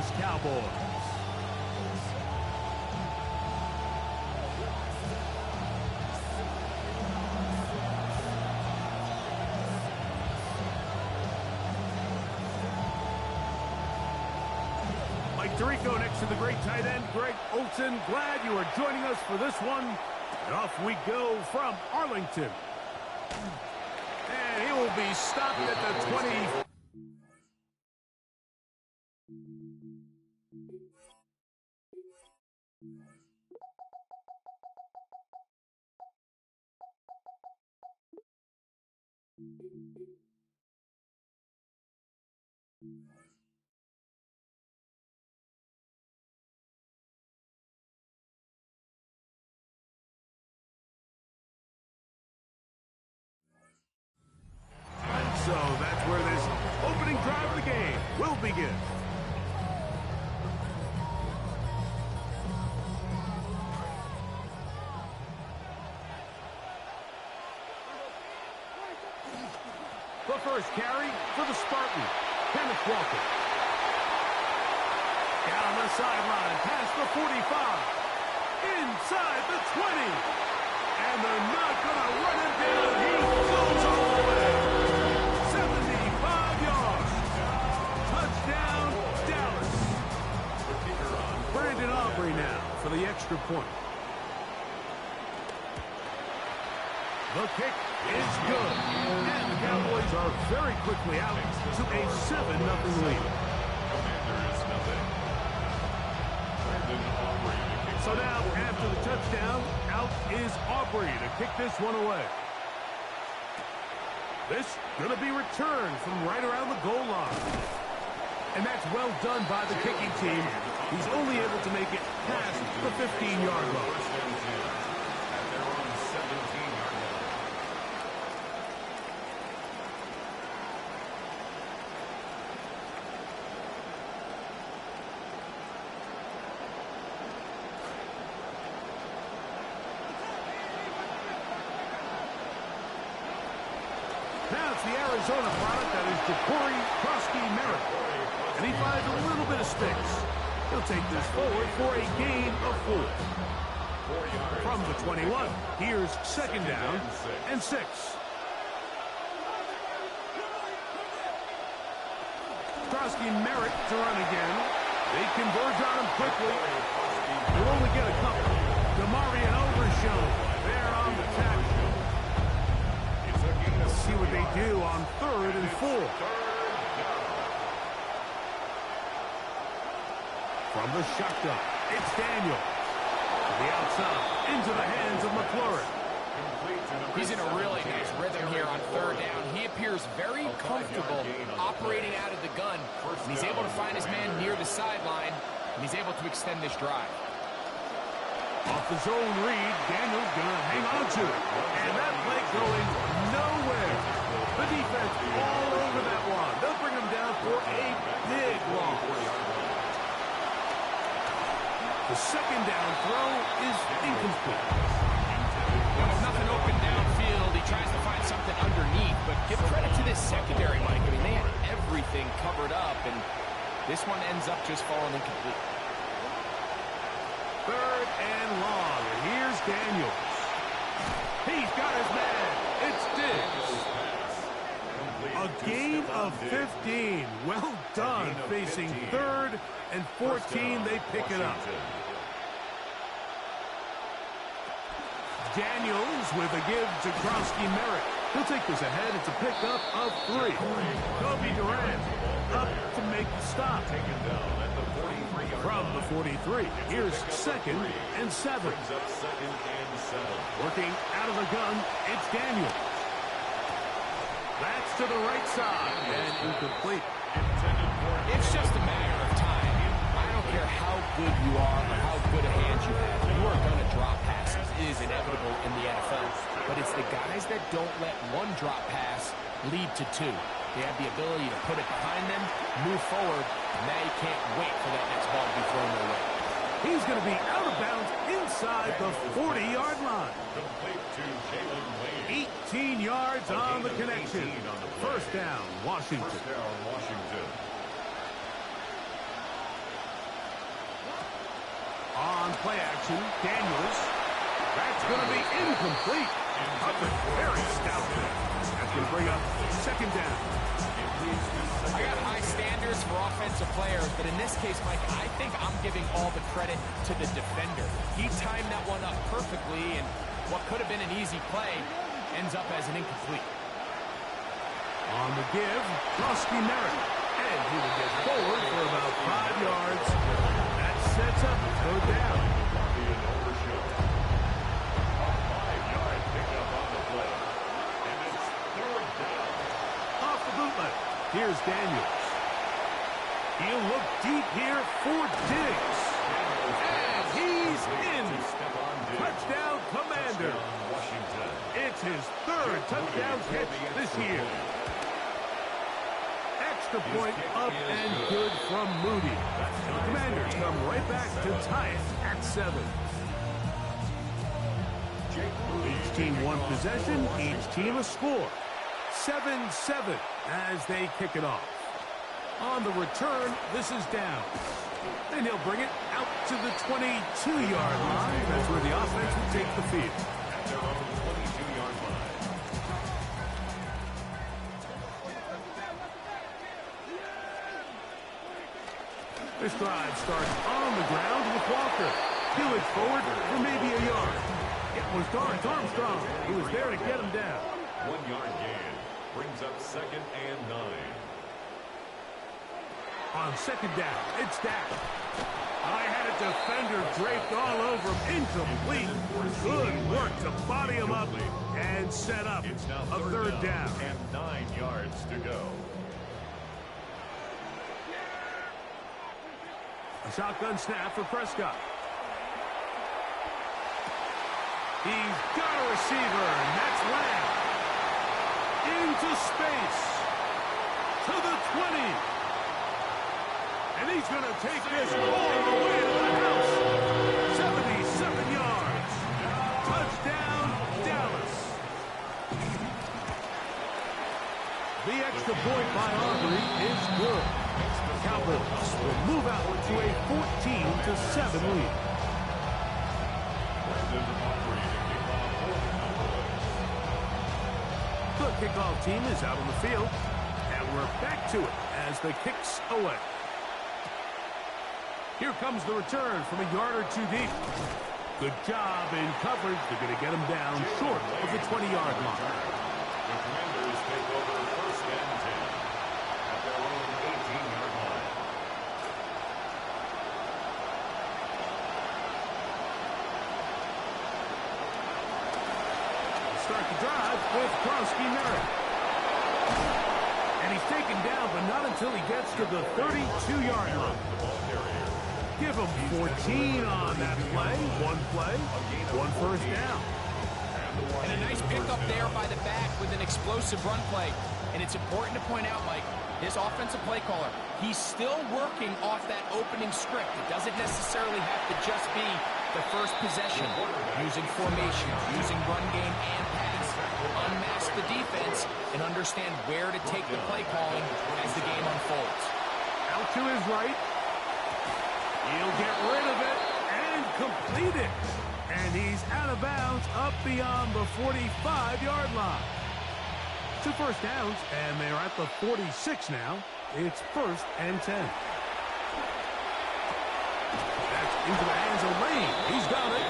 Dallas Cowboys. Mike Tirico next to the great tight end, Greg Olsen. Glad you are joining us for this one. And off we go from Arlington. And he will be stopped at the 20. So that's where this opening drive of the game will begin. The first carry for the Spartans, Kenneth Walker. Down the sideline, past the 45. Inside the 20. And they're not going to run him down. He goes all the way. 75 yards. Touchdown, Dallas. Brandon Aubrey now for the extra point. The kick is good. And the Cowboys are very quickly out to a 7-0 lead. So now, after the touchdown, out is Aubrey to kick this one away. This going to be returned from right around the goal line. And that's well done by the kicking team. He's only able to make it past the 15-yard line. Now it's the Arizona product that is Ja'Cory Krosky-Merritt. And he finds a little bit of space. He'll take this forward for a gain of 4. From the 21, here's second down and 6. Krosky-Merritt to run again. They converge on him quickly. They'll only get a couple. DeMarvion Overshown there on the tackle. Let's see what they do on 3rd and 4. From the shotgun, it's Daniel. To the outside, into the hands of McLaurin. He's in a really nice rhythm here on 3rd down. He appears very comfortable operating out of the gun. And he's able to find his man near the sideline, and he's able to extend this drive. Off the zone read, Daniel's gonna hang on to it. And that play going nowhere. The defense all over that one. They'll bring him down for a big loss. The second down throw is incomplete. When there's nothing open downfield, he tries to find something underneath. But give credit to this secondary, Mike. I mean, they had everything covered up, and this one ends up just falling incomplete. 3rd and long, and here's Daniels. He's got his man. It's Diggs. A gain of 15. Well done. Facing 3rd and 14, they pick it up. Daniels with a give to Krosky-Merritt. He'll take this ahead. It's a pickup of 3. Kobe Durant up to make the stop. From the 43, here's 2nd and 7. Working out of the gun, it's Daniel. That's to the right side and incomplete. It's just a matter of time. I don't care how good you are or how good a hand you have. You are going to drop passes. It is inevitable in the NFL. But it's the guys that don't let one drop pass lead to 2. They have the ability to put it behind them, move forward, and now you can't wait for that next ball to be thrown their way. He's going to be out of bounds inside the 40-yard line. 18 yards on the connection. First down, Washington. play action. Daniels. That's going to be incomplete. Covered very stoutly. That's going to bring up second down. I got high standards for offensive players, but in this case, Mike, I think I'm giving all the credit to the defender. He timed that one up perfectly, and what could have been an easy play ends up as an incomplete. On the give, Rusty Merritt. And he will get forward for about 5 yards. That sets up a third down. Off the bootleg. Here's Daniels. He'll look deep here for Diggs. And he's in. Touchdown, Commander. It's his third touchdown catch this year. Extra point up and good from Moody. Commanders come right back to tie it at 7. Each team one possession, each team a score. 7-7 as they kick it off. On the return, this is down. And he'll bring it out to the 22-yard line. That's where the offense will take the field. At their own 22-yard line. This drive starts on the ground with Walker. He'll look forward for maybe a yard. It was Dorrance Armstrong who was there to get him down. 1-yard gain brings up 2nd and 9. On second down, it's Dak. I had a defender draped all over him. Incomplete. Good work to body him up and set up a third down. And 9 yards to go. A shotgun snap for Prescott. He's got a receiver, and that's Lamb. Into space. To the 20. And he's going to take this all the way to the house. 77 yards. Touchdown, Dallas. The extra point by Aubrey is good. The Cowboys will move out to a 14-7 lead. The kickoff team is out on the field. And we're back to it as the kick's away. Here comes the return from a yard or two deep. Good job in coverage. They're going to get him down short of the 20-yard line. The Commanders take over 1st and 10 at their own 18-yard line. Start the drive with Kronsky Merritt. And he's taken down, but not until he gets to the 32-yard line. Give him 14 on that play. One first down. And a nice pickup there by the back with an explosive run play. And it's important to point out, Mike, his offensive play caller, he's still working off that opening script. It doesn't necessarily have to just be the first possession. Using formation, using run game and pass. Unmask the defense and understand where to take the play calling as the game unfolds. Out to his right. He'll get rid of it and complete it. And he's out of bounds up beyond the 45-yard line. 2 first downs, and they're at the 46 now. It's 1st and 10. That's into the hands of Lane. He's got it.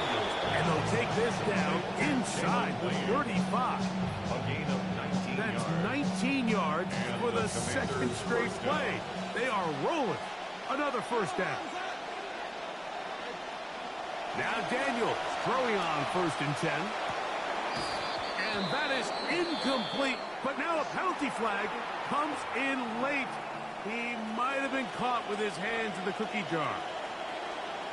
And they'll take this down inside the 35. A gain of 19 That's yards. 19 yards for the second straight play. They are rolling. Another first down. Now Daniels throwing on 1st and 10. And that is incomplete. But now a penalty flag comes in late. He might have been caught with his hands in the cookie jar.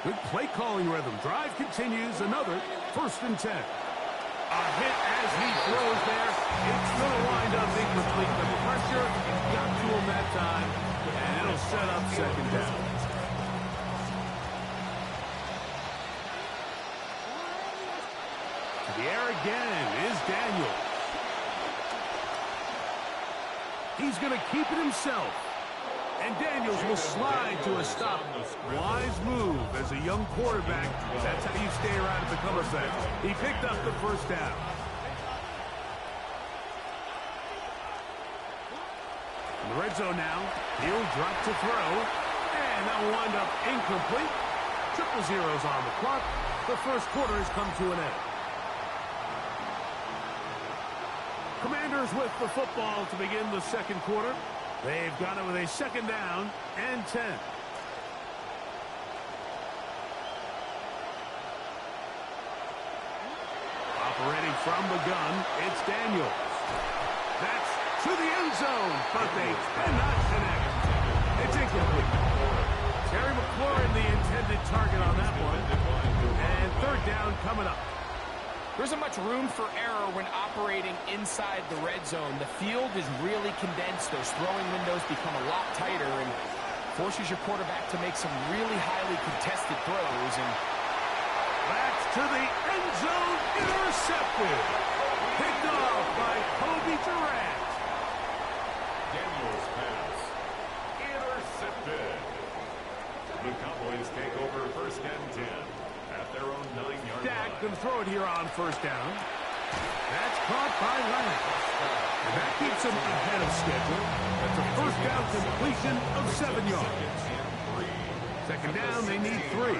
Good play calling rhythm. Drive continues. Another 1st and 10. A hit as he throws there. It's going to wind up incomplete. The pressure got to him that time. And it'll set up second down. The air again is Daniels. He's going to keep it himself. And Daniels will slide to a stop. Wise move as a young quarterback. That's how you stay around and become effective. He picked up the first down. In the red zone now. He'll drop to throw. And that will wind up incomplete. Triple zeros on the clock. The first quarter has come to an end. Commanders with the football to begin the second quarter. They've got it with a second down and 10. Operating from the gun, it's Daniels. That's to the end zone, but they cannot connect. It's incomplete. Terry McLaurin, the intended target on that one. And third down coming up. There isn't much room for error when operating inside the red zone. The field is really condensed. Those throwing windows become a lot tighter and forces your quarterback to make some really highly contested throws. And that's to the end zone, intercepted. Picked off by Kobe Durant. Daniels pass. Intercepted. The Cowboys take over first and 10 at their own 9-yard Dak line. can throw it here on first down. That's caught by Lance. And that keeps him ahead of schedule. That's a first down completion of 7 yards. Second down, they need 3.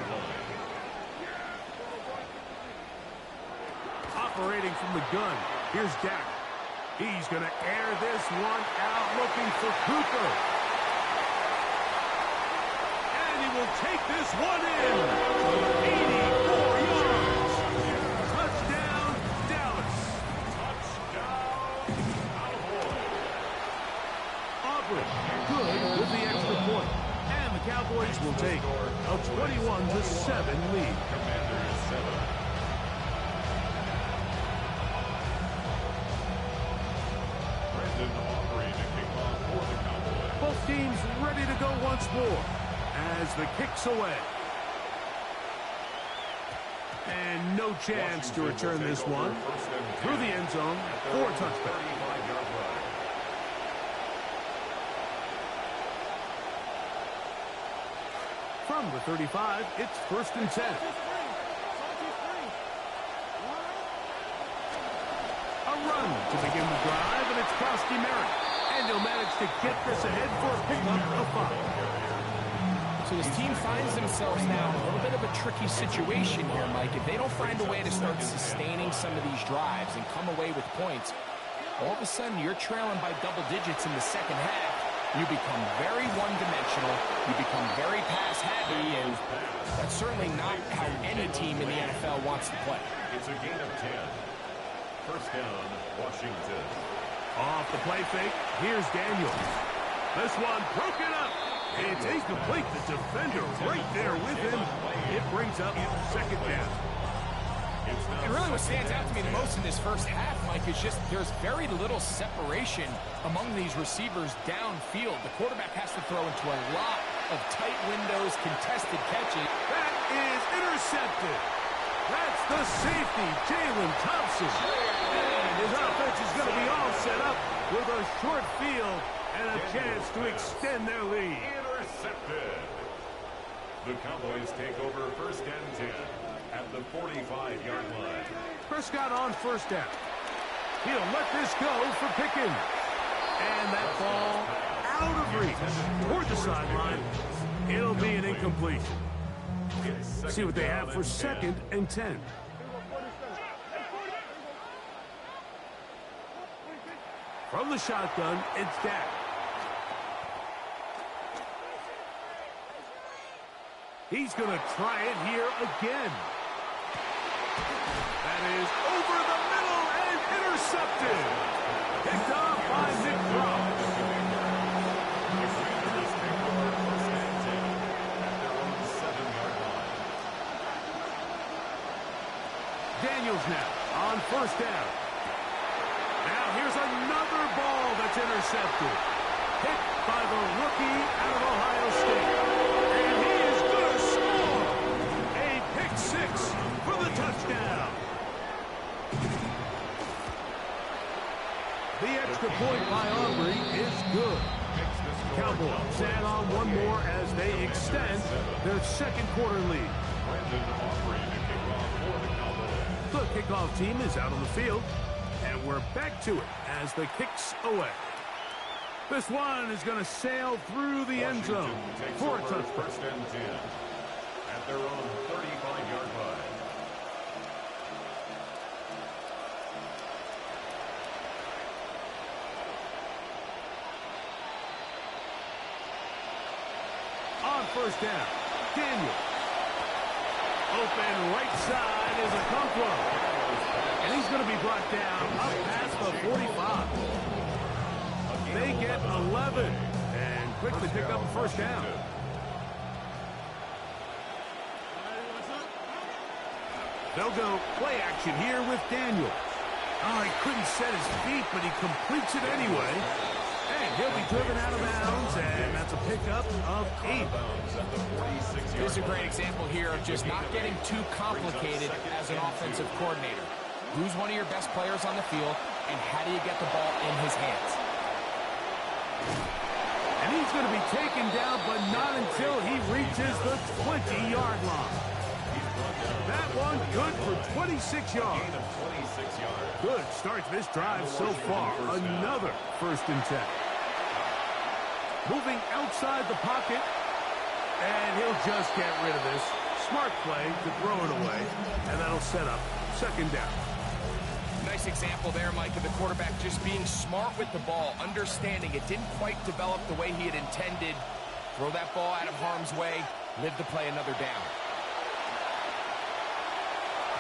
Operating from the gun, here's Dak. He's going to air this one out, looking for Cooper. And he will take this one in. 84 yards. Touchdown, Dallas. Touchdown, Cowboys. Aubrey, good with the extra point. And the Cowboys will take a 21-7 lead. Commanders 7. Brendan Aubrey to kick off for the Cowboys. Both teams ready to go once more as the kick's away. And no chance to return this one through the end zone for a touchback. 35-yard line. From the 35, it's first and 10. A run to begin the drive, and it's Koski Merritt. And he'll manage to get this ahead for a pickup of 5. so this team finds themselves now in a little bit of a tricky situation here, Mike. If they don't find a way to start sustaining some of these drives and come away with points, all of a sudden you're trailing by double digits in the second half. You become very one-dimensional. You become very pass-heavy, and that's certainly not how any team in the NFL wants to play. It's a gain of 10. First down, Washington. Off the play fake, here's Daniels. This one broken up. It's incomplete. The defender right there with him. It brings up second down. And really what stands out to me the most in this first half, Mike, is just there's very little separation among these receivers downfield. The quarterback has to throw into a lot of tight windows, contested catches. That is intercepted. That's the safety, Jalen Thompson. And his offense is going to be all set up with a short field and a chance to extend their lead. Intercepted. The Cowboys take over first and 10 at the 45-yard line. Prescott on first down. He'll let this go for Pickens. And that ball out of reach toward the sideline. It'll be an incompletion. See what they have for second and 10. From the shotgun, it's Dak. He's going to try it here again. That is over the middle and intercepted. Picked off by Nick Cross. Daniels now on first down. Now here's another ball that's intercepted. Picked by the rookie out of Ohio State. And he is going to score. A pick six for the touchdown. The extra point by Aubrey is good. Cowboys add on one more as they extend their second quarter lead. The kickoff team is out on the field, and we're back to it as the kick's away. This one is going to sail through the end zone for a touchdown. First and 10 at their own 35-yard line. On first down, Daniel. Open right side is Okonkwo. And he's going to be brought down up past the 45. They get 11 and quickly pick up a first down. They'll go play action here with Daniel. Oh, he couldn't set his feet, but he completes it anyway. And he'll be driven out of bounds, and that's a pickup of 8. This is a great example here of just not getting too complicated as an offensive coordinator. Who's one of your best players on the field, and how do you get the ball in his hands? And he's going to be taken down, but not until he reaches the 20-yard line. That one good for 26 yards. Good start to this drive so far. Another first and 10. Moving outside the pocket, and he'll just get rid of this. Smart play to throw it away, and that'll set up second down. Nice example there, Mike, of the quarterback just being smart with the ball, understanding it didn't quite develop the way he had intended. Throw that ball out of harm's way, live to play another down.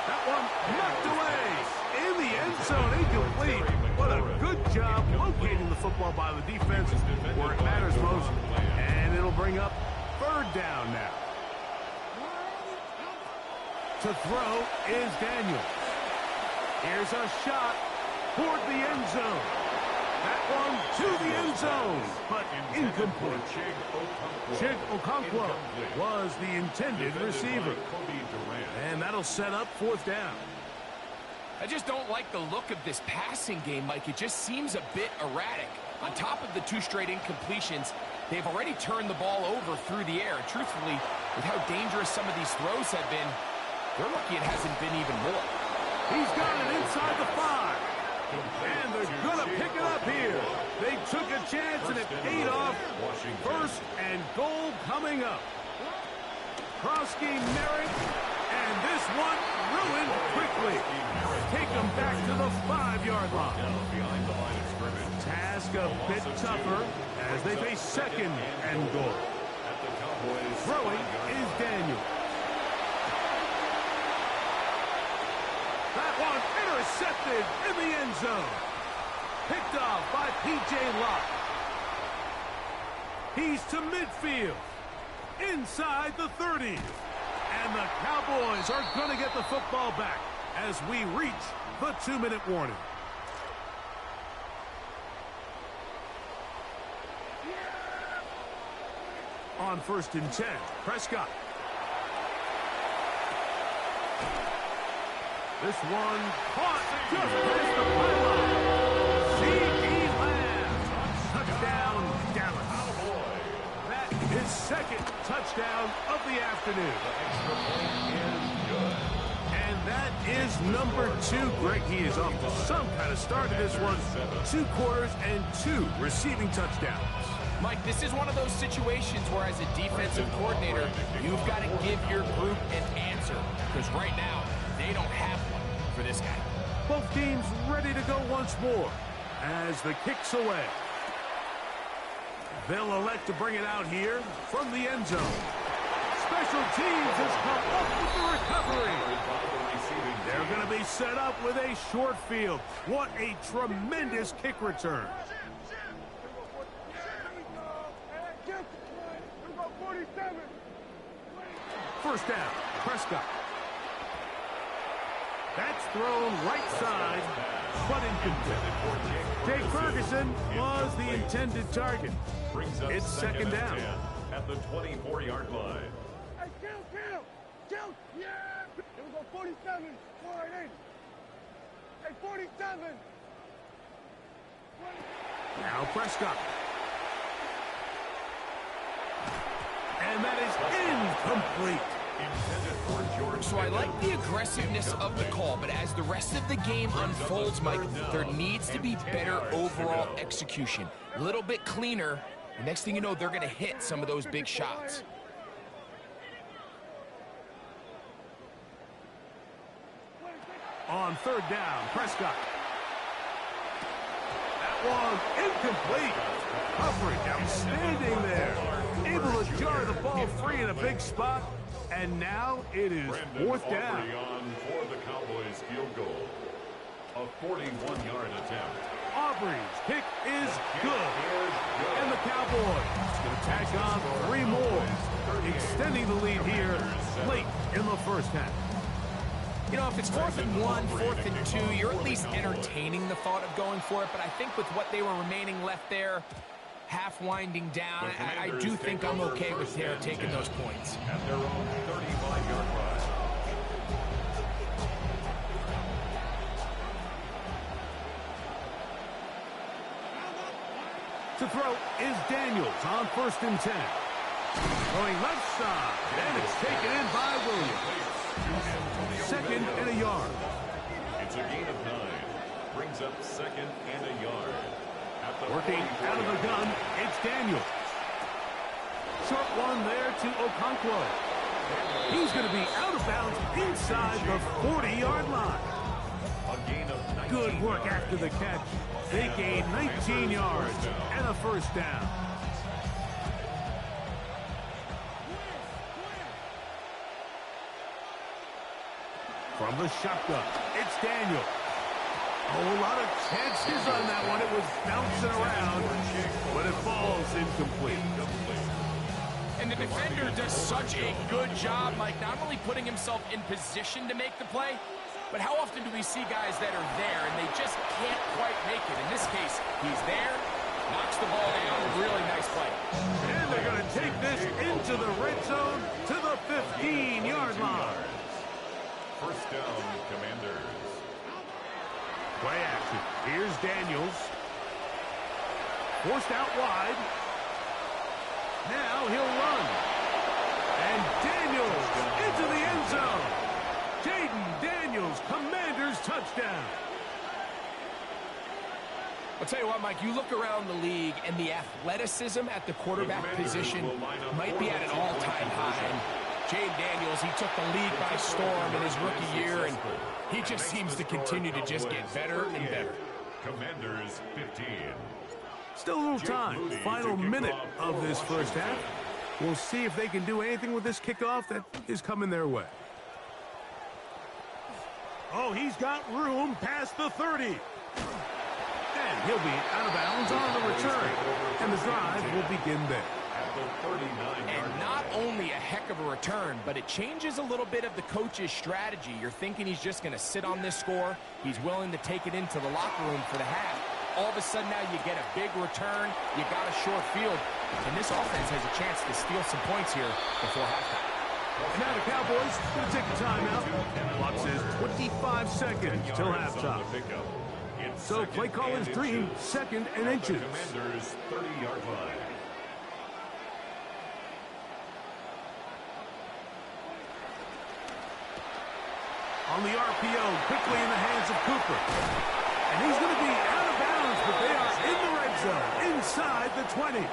That one knocked away in the end zone, incomplete. What a good job locating the football by the defense where it matters most. And it'll bring up third down now. To throw is Daniel. Here's a shot toward the end zone. That one to the end zone, but incomplete. Chig Okonkwo was the intended receiver. And that'll set up fourth down. I just don't like the look of this passing game, Mike. It just seems a bit erratic. On top of the 2 straight incompletions, they've already turned the ball over through the air. And truthfully, with how dangerous some of these throws have been, they're lucky it hasn't been even more. He's got it inside the 5. And they're going to pick it up here. They took a chance and it paid off. First and goal coming up. Krosky Merritt, and this one ruined quickly. Take them back to the 5-yard line. Task a bit tougher as they face second and goal. Throwing is Daniel. That one intercepted in the end zone. Picked off by P.J. Locke. He's to midfield. Inside the 30. And the Cowboys are going to get the football back as we reach the 2-minute warning. On first and 10, Prescott. This one caught just past the pylon. C.D. Lamb. Touchdown, Dallas. That is second touchdown of the afternoon. And that is number 2. Greg, he is off to some kind of start in this one. 2 quarters and 2 receiving touchdowns. Mike, this is one of those situations where as a defensive coordinator, you've got to give your group an answer. Because right now, they don't have one for this guy. Both teams ready to go once more as the kick's away. They'll elect to bring it out here from the end zone. Special teams has come up with the recovery. They're going to be set up with a short field. What a tremendous kick return. First down, Prescott. That's thrown right side, but incomplete. Jake Ferguson was the intended target. It's second down. At the 24-yard line. Hey, kill! Yeah! Here we go, 47, 48. Hey, 47. Now Prescott. And that is incomplete. So I like the aggressiveness of the call, but as the rest of the game unfolds, Mike, there needs to be better overall execution. A little bit cleaner. The next thing you know, they're going to hit some of those big shots. On third down, Prescott. That one incomplete. Coverage outstanding there. Able to jar the ball free in a big spot. And now it is fourth down. On for the Cowboys field goal. A 41-yard attempt. Aubrey's kick is good. And the Cowboys going to tack on 3 more, extending the lead here late in the first half. You know, if it's 4th and 1, 4th and 2, you're at least entertaining the thought of going for it. But I think with what they were remaining left there, half winding down, I do think I'm okay with their taking those points. At their own 35-yard line. To throw is Daniels on 1st and 10. Going left side, and it's taken in by Williams. 2nd and a yard. It's a gain of 9. Brings up 2nd and a yard. Working out of the gun, it's Daniels. Short one there to Okonkwo. He's going to be out of bounds inside the 40-yard line. A gain of 19. Good work after the catch. They gain 19 yards and a first down. From the shotgun, it's Daniel. A whole lot of chances on that one. It was bouncing around, but it falls incomplete. And the defender does such a good job, Mike, not only putting himself in position to make the play, but how often do we see guys that are there and they just can't quite make it? In this case, he's there, knocks the ball down, really nice play. And they're going to take this into the red zone to the 15-yard line. First down, Commanders. Play action. Here's Daniels. Forced out wide. Now he'll run. And Daniels into the end zone. Jayden Daniels, Commanders touchdown. I'll tell you what, Mike, you look around the league and the athleticism at the quarterback position might be at an all-time high. And Jayden Daniels, he took the league by storm in his rookie year, and he just seems to continue to just get better and better. Commanders 15. Still a little time. Final minute of this first half. We'll see if they can do anything with this kickoff that is coming their way. Oh, he's got room past the 30. And he'll be out of bounds on the return. And the drive will begin there. And not only a heck of a return, but it changes a little bit of the coach's strategy. You're thinking he's just going to sit on this score. He's willing to take it into the locker room for the half. All of a sudden now you get a big return. You got a short field. And this offense has a chance to steal some points here before halftime. And now the Cowboys going to take a timeout. Clock says 25 seconds till halftime. So play caller's dream, 2nd and inches. Commanders 30-yard line. On the RPO, quickly in the hands of Cooper. And he's going to be out of bounds, but they are in the red zone, inside the 20.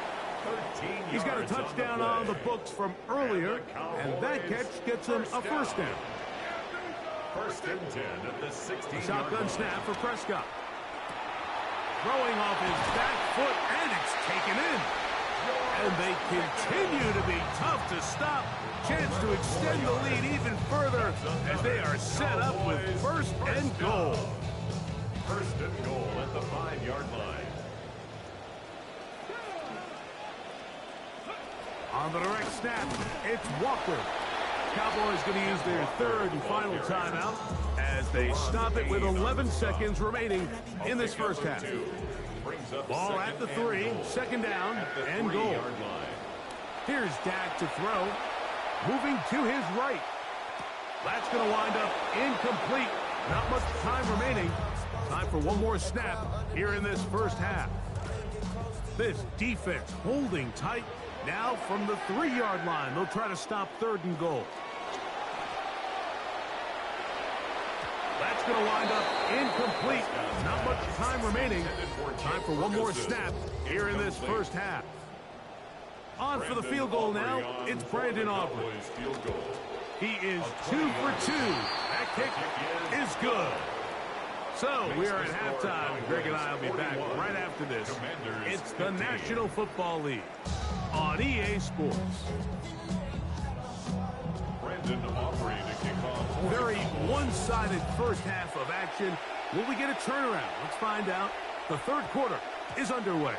He's got a touchdown on the books from earlier, and that catch gets him a first down. 1st and 10 at the 16-yard Shotgun line. snap for Prescott. Throwing off his back foot, and it's taken in. And they continue to be tough to stop. Chance to extend the lead even further as they are set up with 1st and goal. 1st and goal at the 5-yard line. On the direct snap, it's Walker. Cowboys going to use their 3rd and final timeout as they stop it with 11 seconds remaining in this first half. Ball at the 3, 2nd down and goal. Here's Dak to throw. Moving to his right. That's going to wind up incomplete. Not much time remaining. Time for one more snap here in this first half. This defense holding tight. Now from the 3-yard line, they'll try to stop 3rd and goal. That's going to wind up incomplete. Not much time remaining. Time for one more snap here in this first half. On for the field goal now, it's Brandon Aubrey. He is 2 for 2. That kick is good. So we are at halftime. Greg and I will be back right after this. It's the National Football League on EA Sports. Brandon Aubrey to kick off. Very one-sided first half of action. Will we get a turnaround? Let's find out. The third quarter is underway.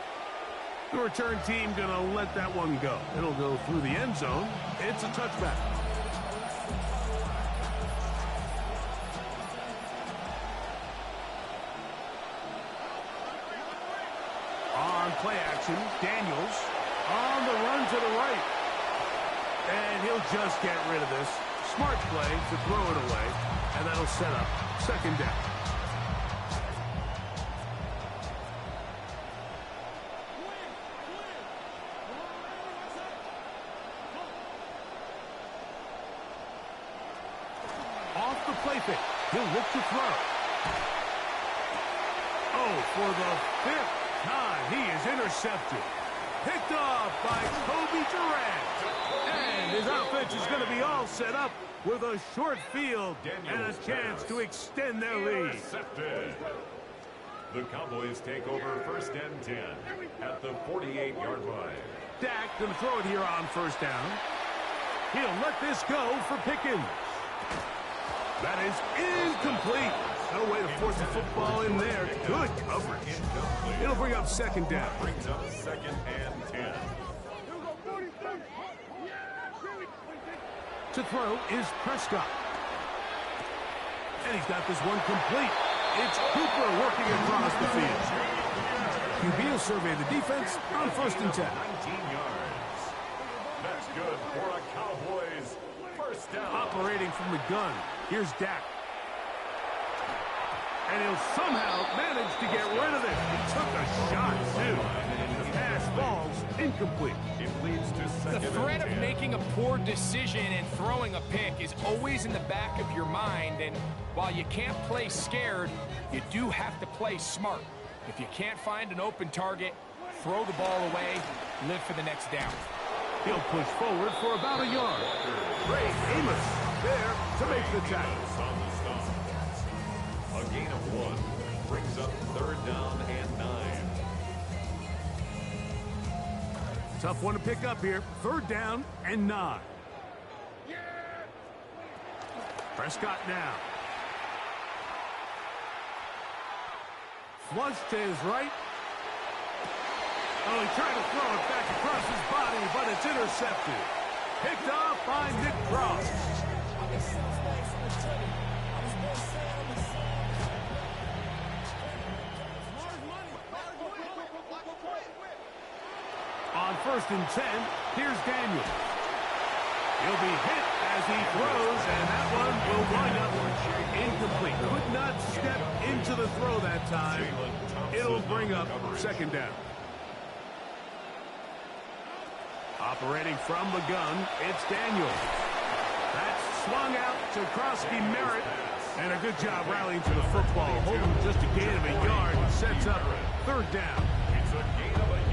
The return team going to let that one go. It'll go through the end zone. It's a touchback. On play action, Daniels on the run to the right. And he'll just get rid of this. Smart play to throw it away. And that'll set up 2nd down. Off the play fake. He'll look to throw. Oh, for the 5th time, he is intercepted. Picked off by Kobe Durant. And his offense is going to be all set up with a short field and a chance to extend their lead. Intercepted. The Cowboys take over 1st and 10 at the 48-yard line. Dak going to throw it here on 1st down. He'll let this go for Pickens. That is incomplete. No way to force the football in there. Good coverage. It'll bring up 2nd down. Brings up 2nd and 10. To throw is Prescott. And he's got this one complete. It's Cooper working across the field. QB will survey the defense on 1st and 10. 19 yards. That's good for a Cowboys 1st down. Operating from the gun. Here's Dak. And he'll somehow manage to get rid of it. He took a shot, too. The pass falls incomplete. It leads to 2nd and 10. The threat of making a poor decision and throwing a pick is always in the back of your mind. And while you can't play scared, you do have to play smart. If you can't find an open target, throw the ball away, live for the next down. He'll push forward for about a yard. Ray Amos there to make the tackle. On the stop. A gain of 1 brings up 3rd down and 9. Tough one to pick up here. 3rd down and 9. Prescott now. Flush to his right. Oh, he tried to throw it back across his body, but it's intercepted. Picked off by Nick Cross. On 1st and 10, here's Daniel. He'll be hit as he throws, and that one will wind up incomplete. Could not step into the throw that time. It'll bring up 2nd down. Operating from the gun, it's Daniel. That's swung out to Krosky Merritt. And a good job rallying to the football. Holding just a gain of a yard. Sets up 3rd down.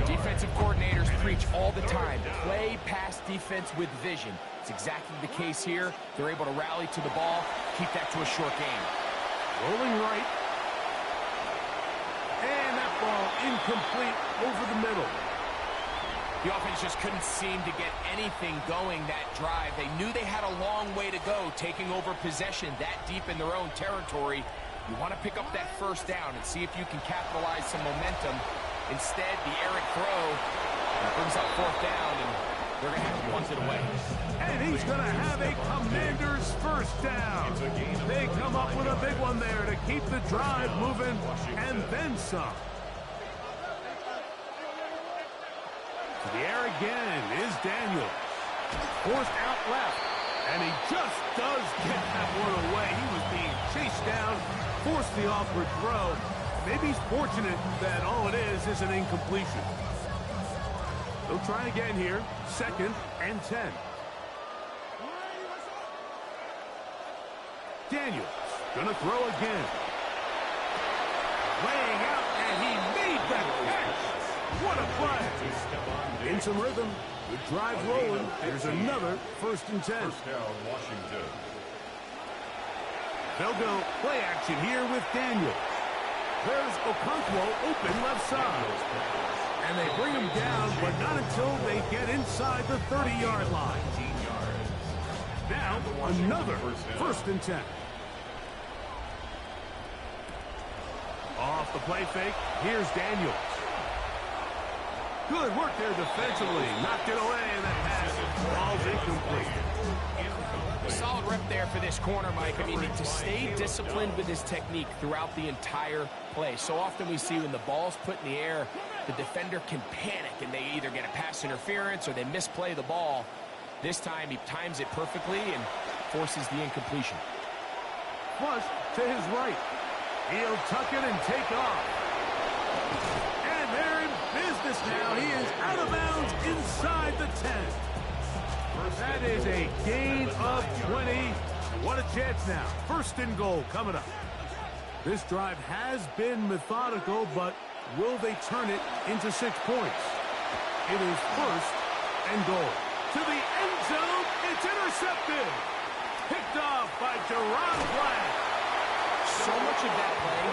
Defensive coordinators preach all the time. Play pass defense with vision. It's exactly the case here. They're able to rally to the ball, keep that to a short game. Rolling right. And that ball incomplete over the middle. The offense just couldn't seem to get anything going that drive. They knew they had a long way to go, taking over possession that deep in their own territory. You want to pick up that 1st down and see if you can capitalize some momentum. Instead, the errant throw brings up 4th down, and they're going to have to punt it away. And he's going to have a Commanders 1st down. They come up with a big one there to keep the drive moving, and then some. To the air again is Daniel. Forced out left, and he just does get that one away. He was being chased down, forced the awkward throw. Maybe he's fortunate that all it is an incompletion. They'll try again here. 2nd and 10. Daniels gonna throw again. Laying out, and he made that catch. What a play. In some rhythm. Good drive rolling. Here's another 1st and 10. First down, Washington. They'll go play action here with Daniels. There's Okonkwo open left side. And they bring him down, but not until they get inside the 30-yard line. Now, another 1st and 10. Off the play fake, here's Daniels. Good work there defensively. Knocked it away, and that pass falls incomplete. Solid rep there for this corner, Mike. I mean, to stay disciplined with his technique throughout the entire play. So often we see when the ball's put in the air, the defender can panic, and they either get a pass interference or they misplay the ball. This time, he times it perfectly and forces the incompletion. Flush to his right. He'll tuck it and take off. And they're in business now. He is out of bounds inside the 10. That is a gain of 20. What a chance now. 1st and goal coming up. This drive has been methodical, but will they turn it into 6 points? It is 1st and goal. To the end zone. It's intercepted. Picked off by Jerron Black. So much of that play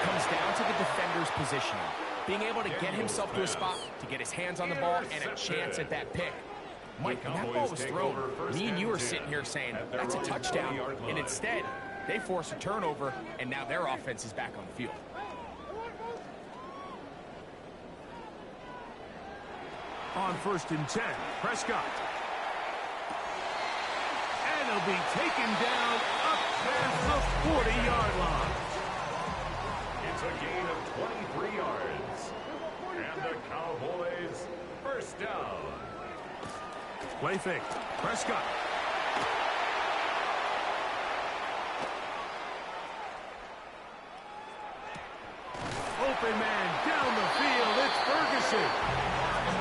comes down to the defender's positioning. Being able to get himself to a spot, to get his hands on the ball, and a chance at that pick. Mike, when that ball was thrown, me and you are sitting here saying, that's a touchdown. And instead, they force a turnover, and now their offense is back on the field. On 1st and 10, Prescott. And he'll be taken down up past the 40-yard line. It's a gain of 23 yards. And the Cowboys 1st down. Play fake. Prescott. Open man down the field. It's Ferguson.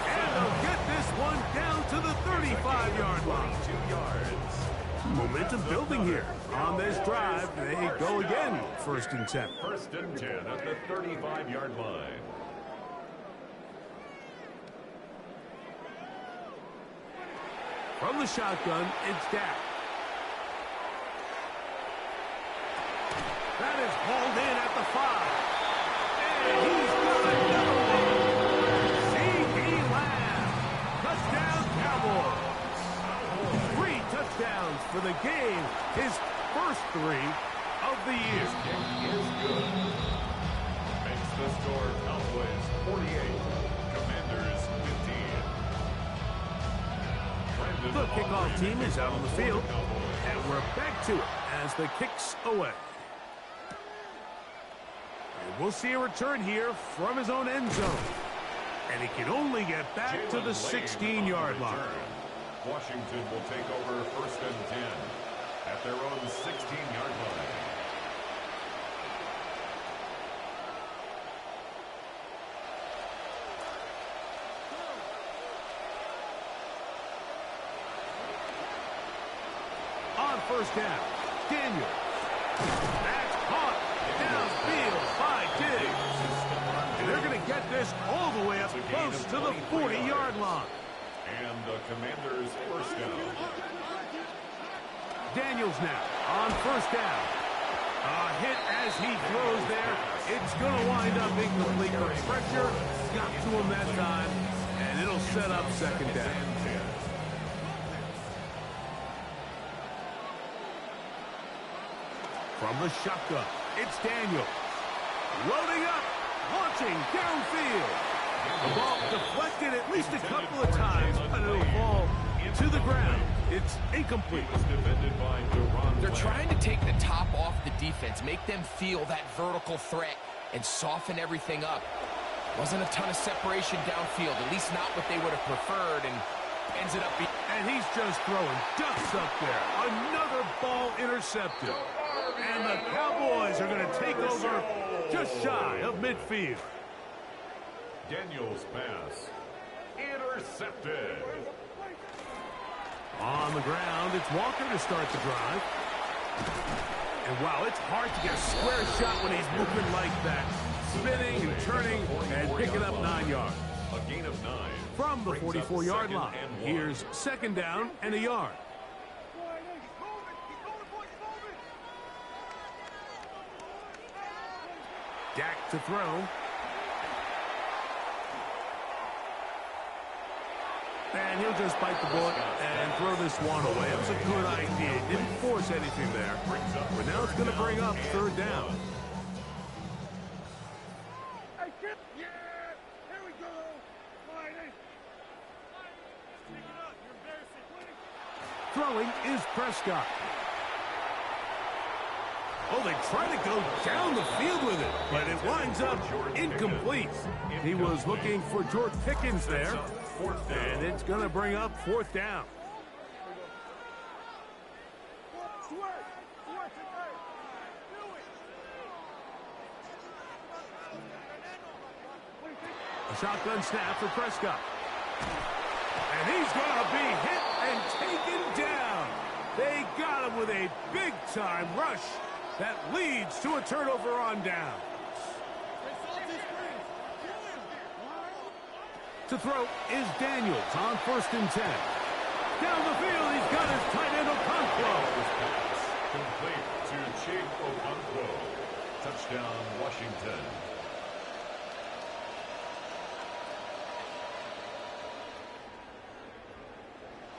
And they'll get this one down to the 35-yard line. 2 yards. Momentum building here. On this drive, they go again. 1st and 10. 1st and 10 at the 35-yard line. From the shotgun, it's Dak. That is hauled in at the 5. And he's got another one. C.D. Lamb. Touchdown, Cowboys. 3 touchdowns for the game. His first 3 of the year. His kick is good. Makes the score Cowboys 48. Commanders 15. The kickoff team is out on the field, and we're back to it as the kick's away. And we'll see a return here from his own end zone. And he can only get back to the 16-yard line. Washington will take over 1st and 10 at their own 16-yard line. On 1st down, Daniels. That's caught downfield by Diggs. And they're going to get this all the way up close to the 40-yard line. And the Commanders 1st down. Daniels now on 1st down. A hit as he throws there. It's going to wind up incomplete. The pressure got to him that time, and it'll set up 2nd down. From the shotgun, it's Daniels. Loading up, launching downfield. The ball deflected at least a couple of times, but it'll fall to the ground. It's incomplete. They're trying to take the top off the defense, make them feel that vertical threat, and soften everything up. Wasn't a ton of separation downfield, at least not what they would have preferred, and ends it up being... And he's just throwing ducks up there. Another ball intercepted. And the Cowboys are going to take over just shy of midfield. Daniels pass Intercepted. On the ground, it's Walker to start the drive. And wow, it's hard to get a square shot when he's moving like that. Spinning and turning and picking up 9 yards. A gain of 9. From the 44-yard line, here's second down and a yard. Dak to throw. And he'll just bite the bullet and throw this one away. It was a good idea. Didn't force anything there. But now it's going to bring up third down. Throwing is Prescott. Oh, they try to go down the field with it, but it winds up incomplete. He was looking for George Pickens there, and it's going to bring up fourth down. A shotgun snap for Prescott. And he's going to be hit and taken down. They got him with a big-time rush that leads to a turnover on down. To throw is Daniels on 1st and 10. Down the field, he's got his tight end Okonkwo. Complete to Chig Okonkwo. Touchdown, Washington.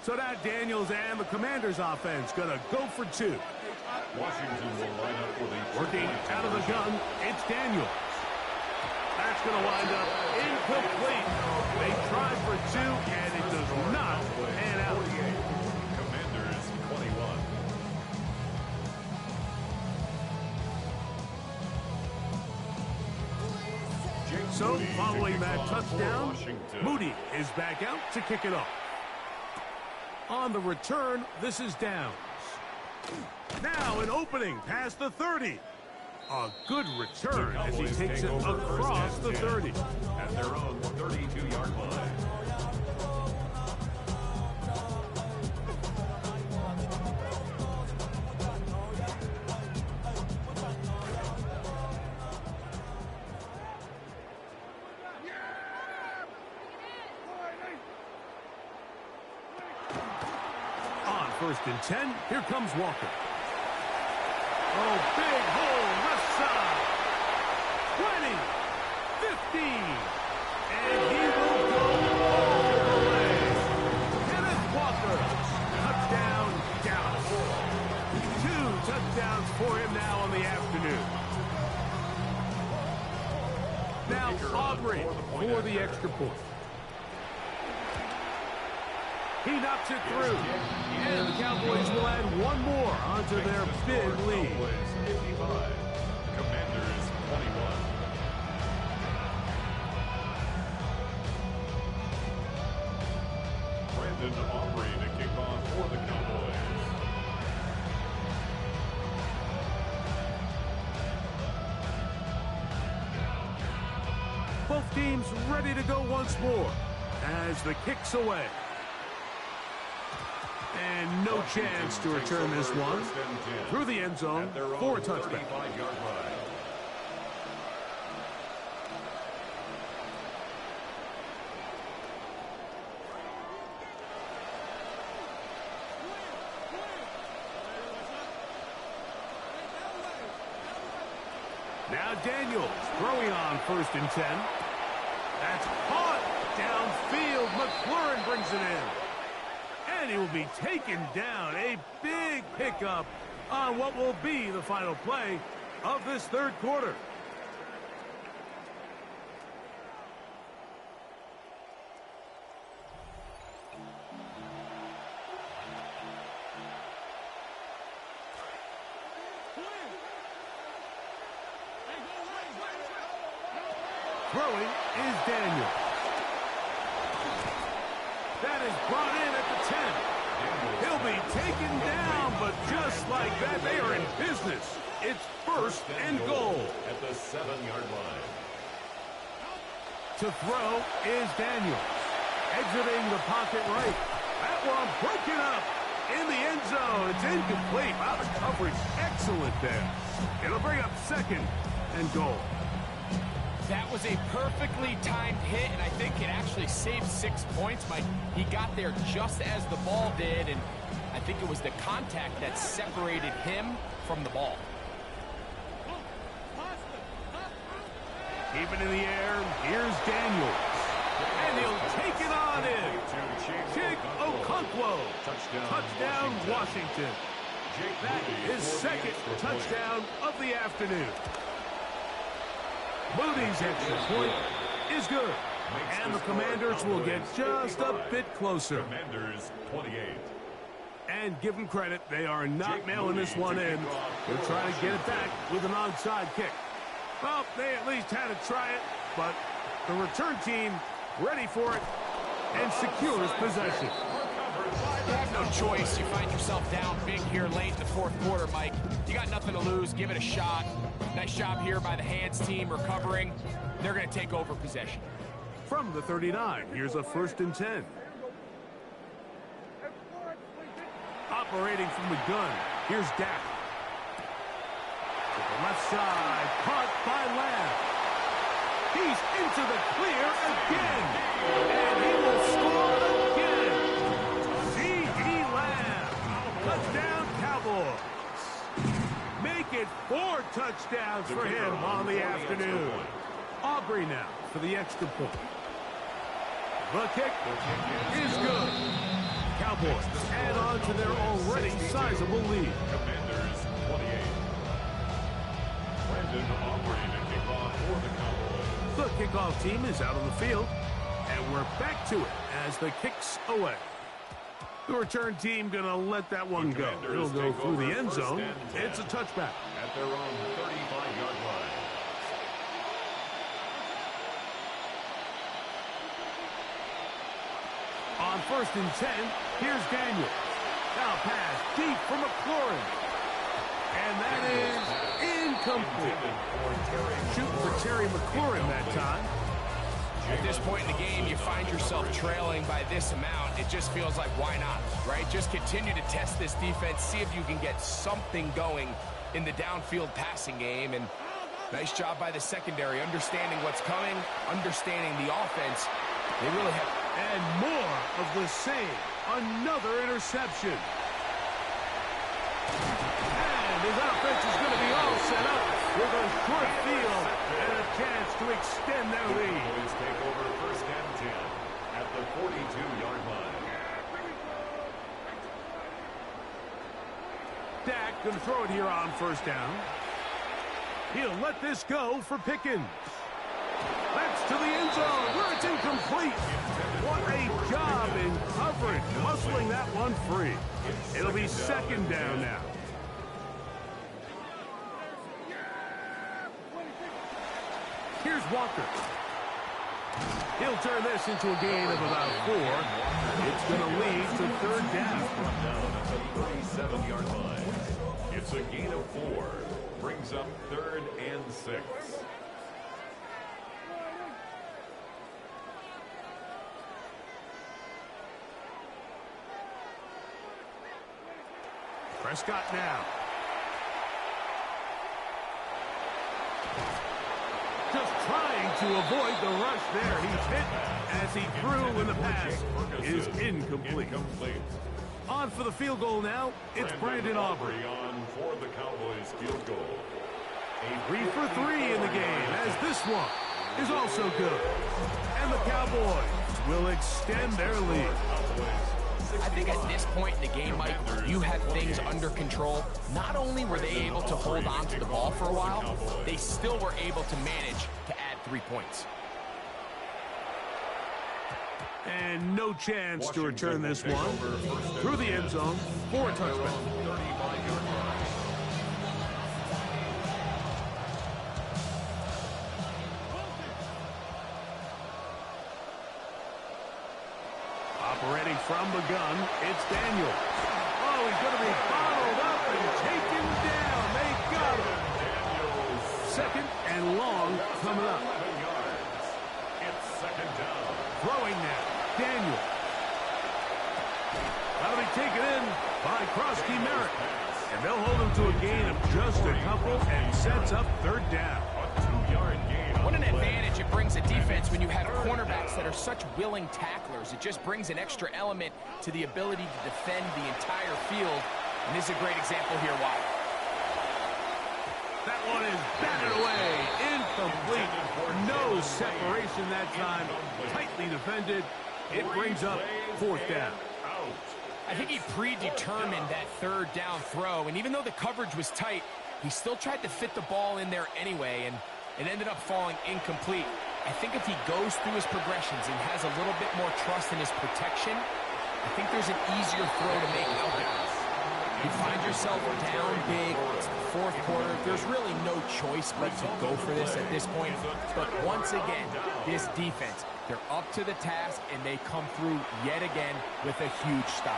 So now Daniels and the Commanders offense going to go for 2. Washington will line up with a working out of the gun, it's Daniels. That's going to wind up incomplete. They tried for 2, and it does not pan out. Commanders 21. So, following that touchdown, Moody is back out to kick it off. On the return, this is Downs. Now an opening past the 30. A good return as he takes it across the 30. At their own 32-yard line. On 1st and 10, here comes Walker. Oh, big hole, left side. 20, 15, and he will go all the way. Kenneth Walker, touchdown, Dallas. 2 touchdowns for him now on the afternoon. Now Aubrey for the extra point. He knocks it through. And the Cowboys will add one more onto their big lead. 55. Commanders 21. Brandon Aubrey to kick off for the Cowboys. Both teams ready to go once more as the kick's away. And no chance to return this one through the end zone for a touchback. Now Daniels throwing on 1st and 10. That's caught downfield. McLaurin brings it in. And he will be taken down. A big pickup on what will be the final play of this third quarter. Throwing is Daniels. That is brought in at the 10. He'll be taken down, but just like that, they are in business. It's 1st and goal. At the 7-yard line. To throw is Daniels. Exiting the pocket right. That one broken up in the end zone. It's incomplete. Wow, the coverage excellent there. It'll bring up second and goal. That was a perfectly timed hit, and I think it actually saved 6 points. Mike, he got there just as the ball did, and I think it was the contact that separated him from the ball. Keeping in the air, here's Daniels. And he'll take it on in. Jake Okonkwo. Touchdown, Washington. That is second touchdown of the afternoon. Moody's extra point is good. And the Commanders will get just a bit closer. Commanders 28. And give them credit, they are not mailing this one in. They're trying to get it back with an onside kick. Well, they at least had to try it, but the return team ready for it and secures possession. You have no choice. You find yourself down big here late in the fourth quarter, Mike. You got nothing to lose. Give it a shot. Nice job here by the hands team recovering. They're going to take over possession. From the 39, here's a 1st and 10. Operating from the gun, here's Dak. To the left side, caught by Lamb. He's into the clear again. And he will score again. C.D. Lamb. Touchdown, Cowboys. Make it 4 touchdowns for him on the afternoon. Aubrey now for the extra point. The kick is good. Cowboys add on to their already sizable lead. Commanders 28. Brandon Aubrey to kick off for the Cowboys. The kickoff team is out on the field, and we're back to it as the kick's away. The return team going to let that one go. It'll go through the end zone. It's a touchback. At their own 35-yard line. On 1st and 10, here's Daniels. Now pass deep for McLaurin. And that is incomplete. Shooting for Terry McLaurin that time. At this point in the game, you find yourself trailing by this amount. It just feels like, why not, right? Just continue to test this defense, see if you can get something going in the downfield passing game. And nice job by the secondary, understanding what's coming, understanding the offense. They really have... And more of the same. Another interception. And his offense is going to be all set up with a short field and a chance to extend their lead. Cowboys take over 1st and 10 at the 42-yard line. Dak can throw it here on 1st down. He'll let this go for Pickens. That's to the end zone where it's incomplete. What a job in coverage, muscling that one free. It'll be 2nd down now. Here's Walker. He'll turn this into a gain of about 4. It's going to lead to 3rd down. Down at the 37-yard line. It's a gain of 4. Brings up 3rd and 6. Prescott now. Just trying to avoid the rush there. He's hit as he threw when the pass is incomplete. On for the field goal now, it's Brandon Aubrey. On for the Cowboys field goal. 3 for 3 in the game, as this one is also good. And the Cowboys will extend their lead. I think at this point in the game, Mike, you had things under control. Not only were they able to hold on to the ball for a while, they still were able to manage to add 3 points. And no chance to return this one through the end zone for a touchback. Operating from the gun, it's Daniels. Oh, he's going to be bottled up and taken down. They got him. 2nd and long coming up. It's 2nd down. Throwing now. Daniel. That'll be taken in by Krosky Merritt. And they'll hold him to a gain of just a couple and sets up third down. A 2-yard gain. What an advantage it brings a defense when you have cornerbacks that are such willing tacklers. It just brings an extra element to the ability to defend the entire field. And this is a great example here why. That one is batted away. Incomplete. No separation that time. Tightly defended. It brings up fourth down. I think he predetermined that third down throw, and even though the coverage was tight, he still tried to fit the ball in there anyway, and it ended up falling incomplete. I think if he goes through his progressions and has a little bit more trust in his protection, I think there's an easier throw to make out there. You find yourself down big, it's the fourth quarter, there's really no choice but to go for this at this point. But once again, this defense, they're up to the task, and they come through yet again with a huge stop.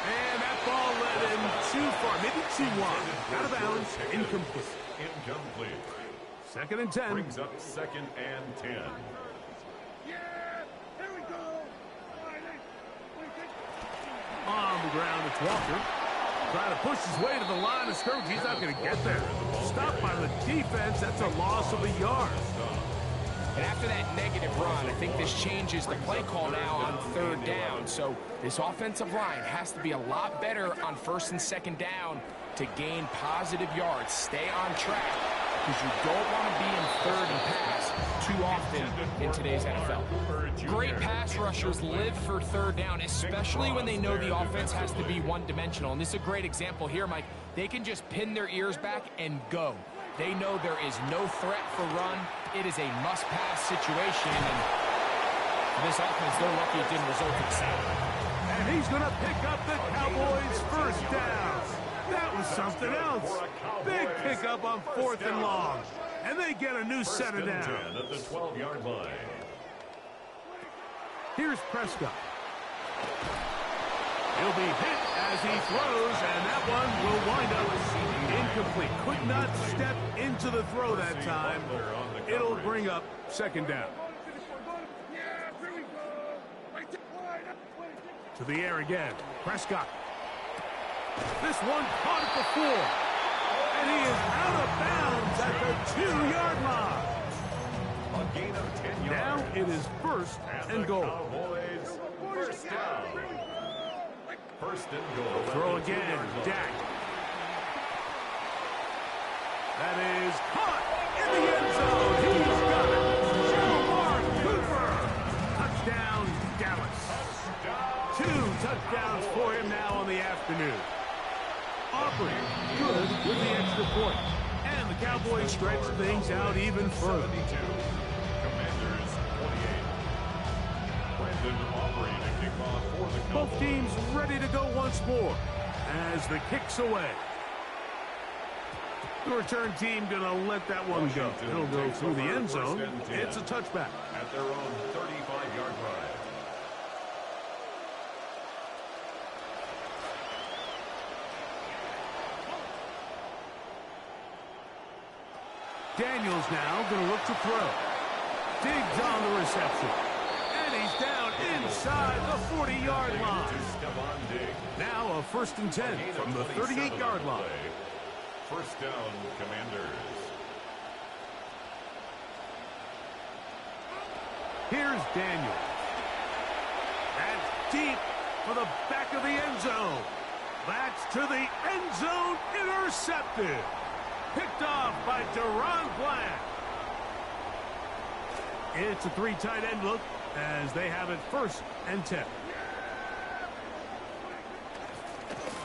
And that ball led him too far, maybe too wide. Out of bounds, incomplete. Incomplete. 2nd and 10. Brings up 2nd and 10. Yeah! Here we go! On the ground, it's Walker. Trying to push his way to the line of scrimmage. He's not going to get there. Stopped by the defense. That's a loss of a yard. And after that negative run, I think this changes the play call now on third down. So this offensive line has to be a lot better on 1st and 2nd down to gain positive yards. Stay on track, because you don't want to be in 3rd and pass too often in today's NFL. Great pass rushers live for 3rd down, especially when they know the offense has to be one-dimensional. And this is a great example here, Mike. They can just pin their ears back and go. They know there is no threat for run. It is a must-pass situation, and this offense, they're lucky it didn't result in sack. And he's going to pick up the Cowboys' first down. That was something else. Big pickup on 4th and long. And they get a new set of downs. At the 12-yard line. Here's Prescott. He'll be hit as he throws, and that one will wind up incomplete. Could not step into the throw that time. It'll bring up 2nd down. To the air again. Prescott. This one caught at the 4. And he is out of bounds at the 2-yard line. A gain of 10 yards. Now it is 1st and goal. Cowboys, first down. 1st and goal. Throw again. Dak. That is caught in the end zone. He's got it. Jamar Cooper. Touchdown, Dallas. 2 touchdowns for him now on the afternoon. Aubrey good with the extra point. And the Cowboys stretch things out even further. 72. Commanders 28. Brandon Aubrey to kick off for the Cowboys. Both teams ready to go once more as the kick's away. The return team going to let that one go. It'll go through the end zone. It's a touchback. At their own 35-yard line. Daniels now going to look to throw. Diggs on the reception. And he's down inside the 40-yard line. Now a 1st and 10 from the 38-yard line. First down, Commanders. Here's Daniels. That's deep for the back of the end zone. That's to the end zone, intercepted. Picked off by Deron Bland. It's a 3 tight end look as they have it 1st and 10.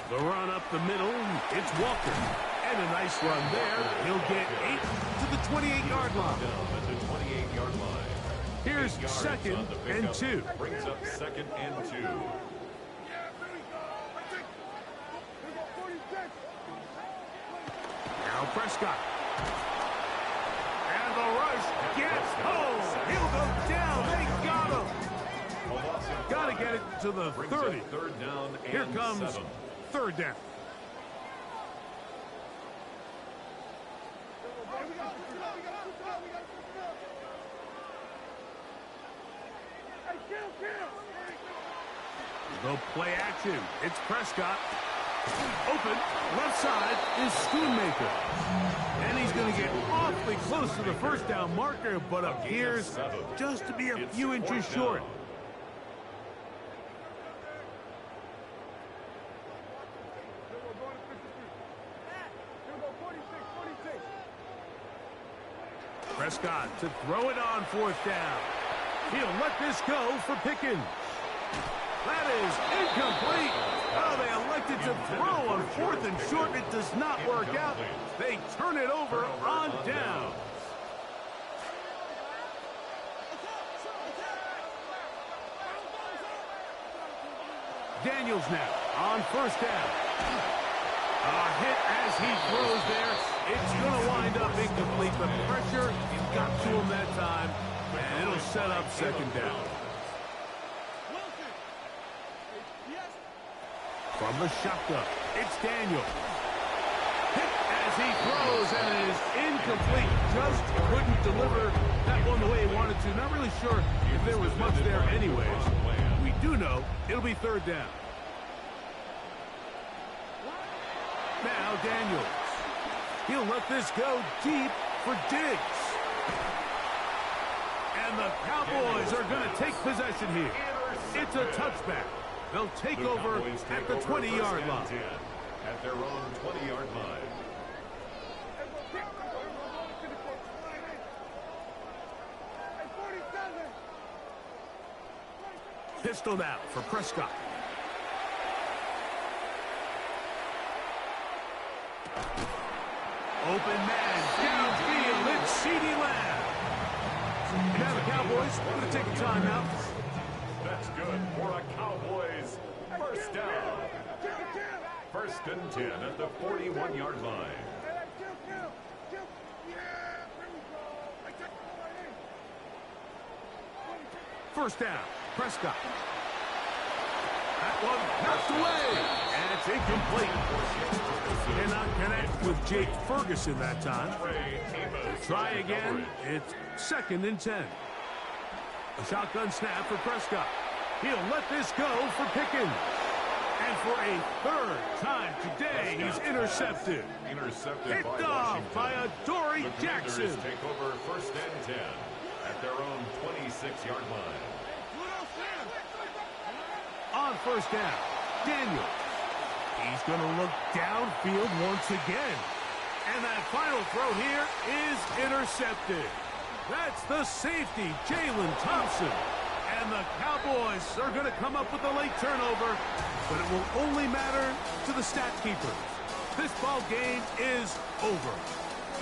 The run up the middle, it's Walker. And a nice run there. He'll get 8 to the 28-yard line. At the 28-yard line. Here's 2nd and 2. Brings up 2nd and 2. Now Prescott. And the rush gets home. He'll go down. They got him. Got to get it to the 30. Third down and Here comes 7. 3rd down. No play action. It's Prescott. Open. Left side is Schoonmaker. And he's going to get awfully close to the first down marker, but appears just to be a few inches short. Prescott to throw it on fourth down. He'll let this go for Pickens. That is incomplete. Oh, they elected to throw on fourth and short. It does not work out. They turn it over on down. Daniels now on first down. A hit as he throws there. It's going to wind up incomplete. The pressure got to him that time, and it'll set up second down. From the shotgun, it's Daniel. Hit as he throws, and it is incomplete. Just couldn't deliver that one the way he wanted to. Not really sure if there was much there anyways. We do know it'll be third down. Now Daniels. He'll let this go deep for Diggs. And the Cowboys are going to take possession here. It's a touchback. They'll take over at the 20-yard line. At their own 20-yard line. Pistoled out for Prescott. Open man downfield. It's CeeDee Lamb. Now the Cowboys are going to take a timeout. That's good for a Cowboys first down. First and 10 at the 41-yard line. First down, Prescott. That one knocked away, and it's incomplete. Cannot connect with Jake Ferguson that time. Try again. It's second and 10. A shotgun snap for Prescott. He'll let this go for Pickens. And for a third time today, he's intercepted. Picked off by Adoree Jackson. Take over first and 10 at their own 26-yard line. On first down, Daniels. He's going to look downfield once again. And that final throw here is intercepted. That's the safety, Jalen Thompson. And the Cowboys are going to come up with a late turnover, but it will only matter to the stat keepers. This ball game is over.